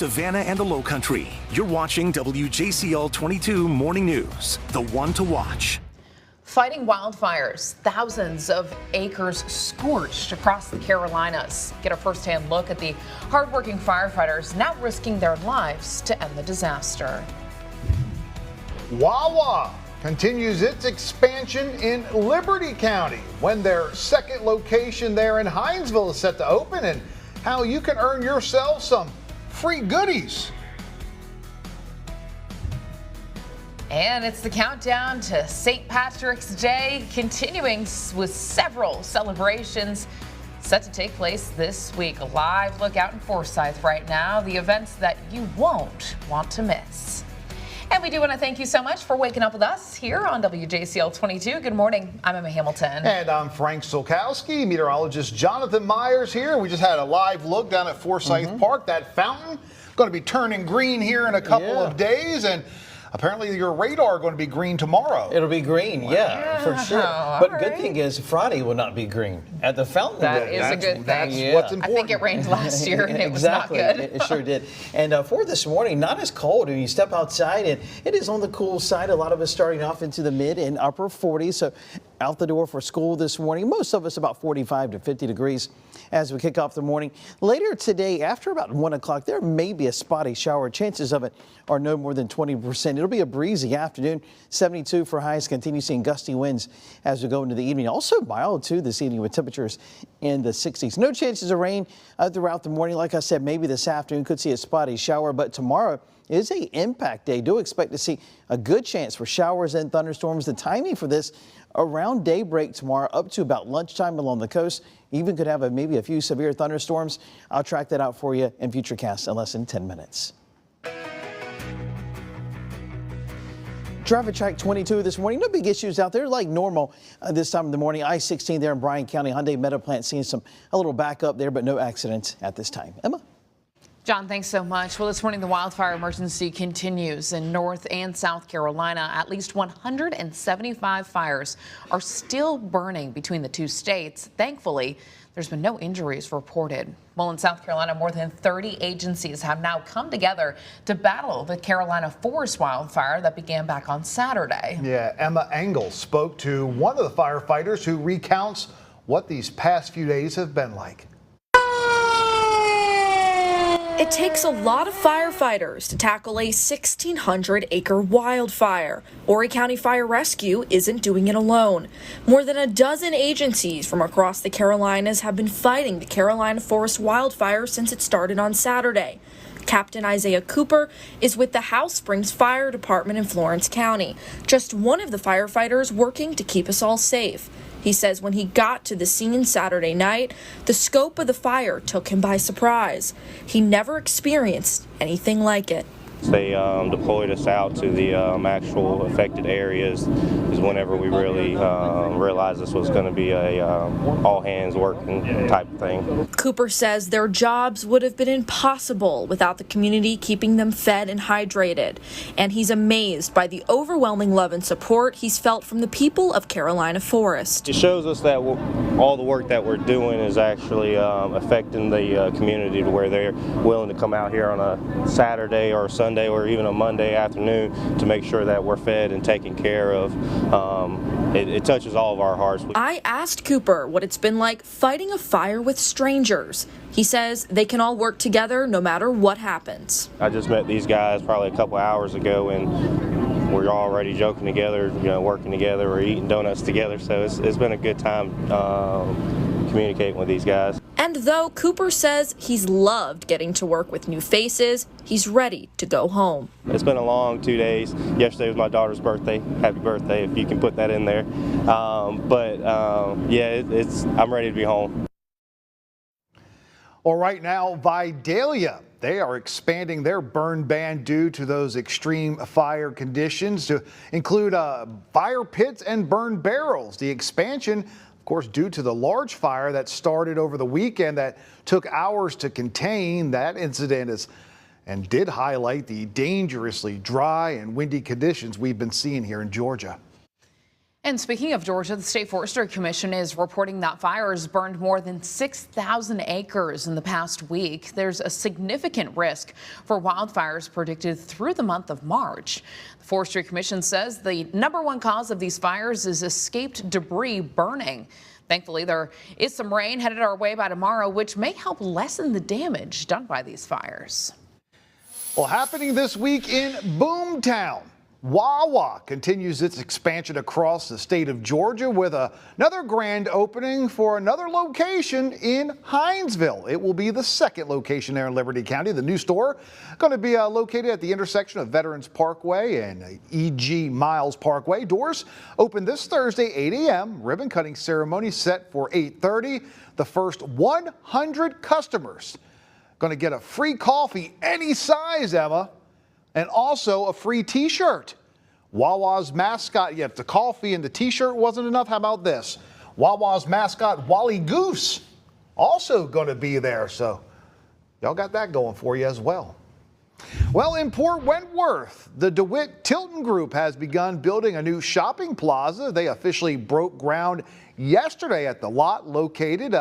Savannah and the Lowcountry. You're watching WJCL 22 Morning News, the one to watch. Fighting wildfires, thousands of acres scorched across the Carolinas. Get a first-hand look at the hardworking firefighters now risking their lives to end the disaster. Wawa continues its expansion in Liberty County when their second location there in Hinesville is set to open, and how you can earn yourself some free goodies. And it's the countdown to St. Patrick's Day, continuing with several celebrations set to take place this week. A live look out in Forsyth right now, the events that you won't want to miss. And we do want to thank you so much for waking up with us here on WJCL 22. Good morning. I'm Emma Hamilton. And I'm Frank Solkowski. Meteorologist Jonathan Myers here. We just had a live look down at Forsyth Park. That fountain going to be turning green here in a couple of days. And apparently your radar going to be green tomorrow. It'll be green, yeah, for sure. But good thing is Friday will not be green at the fountain. That is a good thing. That's what's important. I think it rained last year and it was not good. It sure did. And for this morning, not as cold. When you step outside, and it is on the cool side. A lot of us starting off into the mid and upper 40s. So out the door for school this morning. Most of us about 45 to 50 degrees as we kick off the morning. Later today, after about 1 o'clock, there may be a spotty shower. Chances of it are no more than 20%. It'll be a breezy afternoon. 72 for highs. Continue seeing gusty winds as we go into the evening. Also mild too this evening with temperatures in the 60s. No chances of rain throughout the morning. Like I said, maybe this afternoon could see a spotty shower, but tomorrow is a impact day. Do expect to see a good chance for showers and thunderstorms. The timing for this around daybreak tomorrow up to about lunchtime along the coast. Even could have maybe a few severe thunderstorms. I'll track that out for you in future casts in less than 10 minutes. Traffic track 22 this morning. No big issues out there like normal this time of the morning. I-16 there in Bryan County. Hyundai Meadow Plant seeing a little backup there, but no accidents at this time. Emma? John, thanks so much. Well, this morning the wildfire emergency continues in North and South Carolina. At least 175 fires are still burning between the two states. Thankfully, there's been no injuries reported. Well, in South Carolina, more than 30 agencies have now come together to battle the Carolina forest wildfire that began back on Saturday. Yeah, Emma Engel spoke to one of the firefighters who recounts what these past few days have been like. It takes a lot of firefighters to tackle a 1,600-acre wildfire. Horry County Fire Rescue isn't doing it alone. More than a dozen agencies from across the Carolinas have been fighting the Carolina forest wildfire since it started on Saturday. Captain Isaiah Cooper is with the House Springs Fire Department in Florence County, just one of the firefighters working to keep us all safe. He says when he got to the scene Saturday night, the scope of the fire took him by surprise. He never experienced anything like it. They deployed us out to the actual affected areas is whenever we really realized this was going to be a all-hands working type of thing. Cooper says their jobs would have been impossible without the community keeping them fed and hydrated. And he's amazed by the overwhelming love and support he's felt from the people of Carolina Forest. It shows us that all the work that we're doing is actually affecting the community to where they're willing to come out here on a Saturday or a Sunday or even a Monday afternoon to make sure that we're fed and taken care of. It touches all of our hearts. I asked Cooper what it's been like fighting a fire with strangers. He says they can all work together no matter what happens. I just met these guys probably a couple hours ago, and we're already joking together, working together, or eating donuts together. So it's been a good time communicating with these guys. And though Cooper says he's loved getting to work with new faces, he's ready to go home. It's been a long 2 days. Yesterday was my daughter's birthday. Happy birthday, if you can put that in there. I'm ready to be home. Well, right now, Vidalia, they are expanding their burn ban due to those extreme fire conditions to include fire pits and burn barrels. The expansion, of course, due to the large fire that started over the weekend that took hours to contain. That incident and did highlight the dangerously dry and windy conditions we've been seeing here in Georgia. And speaking of Georgia, the State Forestry Commission is reporting that fires burned more than 6,000 acres in the past week. There's a significant risk for wildfires predicted through the month of March. The Forestry Commission says the #1 cause of these fires is escaped debris burning. Thankfully, there is some rain headed our way by tomorrow, which may help lessen the damage done by these fires. Well, happening this week in Boomtown. Wawa continues its expansion across the state of Georgia with another grand opening for another location in Hinesville. It will be the second location there in Liberty County. The new store going to be located at the intersection of Veterans Parkway and E.G. Miles Parkway. Doors open this Thursday, 8 a.m. Ribbon cutting ceremony set for 8:30. The first 100 customers going to get a free coffee any size, Emma, and also a free T-shirt. Wawa's mascot, if the coffee and the T-shirt wasn't enough, how about this? Wawa's mascot, Wally Goose, also going to be there. So y'all got that going for you as well. Well, in Port Wentworth, the DeWitt Tilton Group has begun building a new shopping plaza. They officially broke ground yesterday at the lot located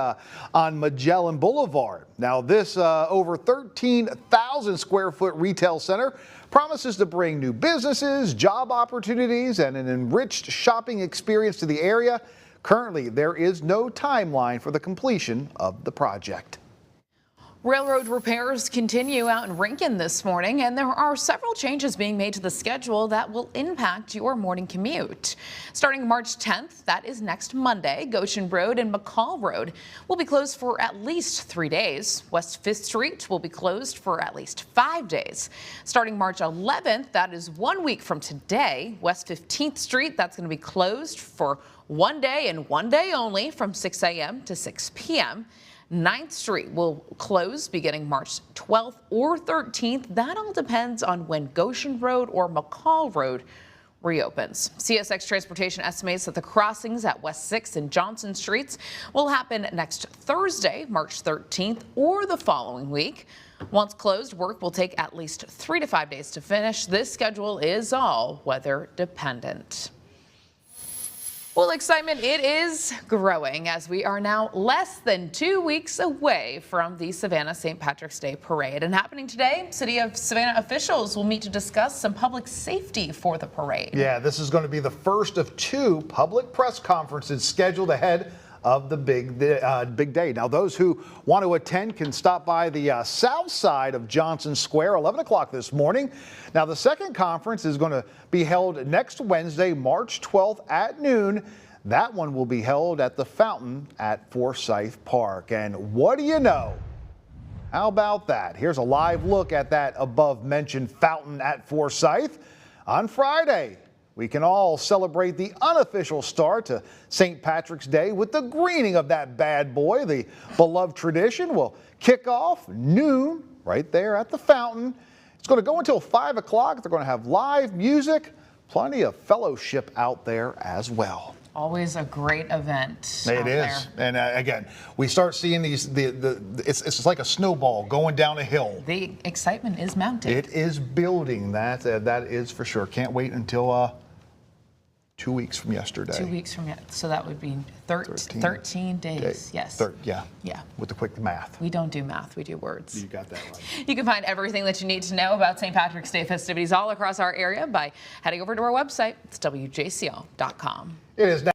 on Magellan Boulevard. Now, this over 13,000 square foot retail center promises to bring new businesses, job opportunities, and an enriched shopping experience to the area. Currently, there is no timeline for the completion of the project. Railroad repairs continue out in Rincon this morning, and there are several changes being made to the schedule that will impact your morning commute. Starting March 10th, that is next Monday, Goshen Road and McCall Road will be closed for at least 3 days. West 5th Street will be closed for at least 5 days. Starting March 11th, that is 1 week from today, West 15th Street, that's going to be closed for 1 day and 1 day only from 6 a.m. to 6 p.m. 9th Street will close beginning March 12th or 13th. That all depends on when Goshen Road or McCall Road reopens. CSX Transportation estimates that the crossings at West 6th and Johnson Streets will happen next Thursday, March 13th, or the following week. Once closed, work will take at least 3 to 5 days to finish. This schedule is all weather dependent. Well, excitement, it is growing as we are now less than 2 weeks away from the Savannah St. Patrick's Day Parade. And happening today, City of Savannah officials will meet to discuss some public safety for the parade. Yeah, this is going to be the first of 2 public press conferences scheduled ahead of the big day. Now, those who want to attend can stop by the south side of Johnson Square, 11 o'clock this morning. Now, the second conference is going to be held next Wednesday, March 12th at noon. That one will be held at the fountain at Forsyth Park. And what do you know? How about that? Here's a live look at that above mentioned fountain at Forsyth. On Friday, we can all celebrate the unofficial start to St. Patrick's Day with the greening of that bad boy. The beloved tradition will kick off noon right there at the fountain. It's going to go until 5 o'clock. They're going to have live music, plenty of fellowship out there as well. Always a great event. It is. And again, we start seeing these, it's like a snowball going down a hill. The excitement is mounting. It is building. That is for sure. Can't wait until 2 weeks from yesterday. 2 weeks from yesterday. So that would be 13 days. Yes. Yeah. Yeah. With the quick math. We don't do math, we do words. You got that right. You can find everything that you need to know about St. Patrick's Day festivities all across our area by heading over to our website. It's WJCL.com. It is now.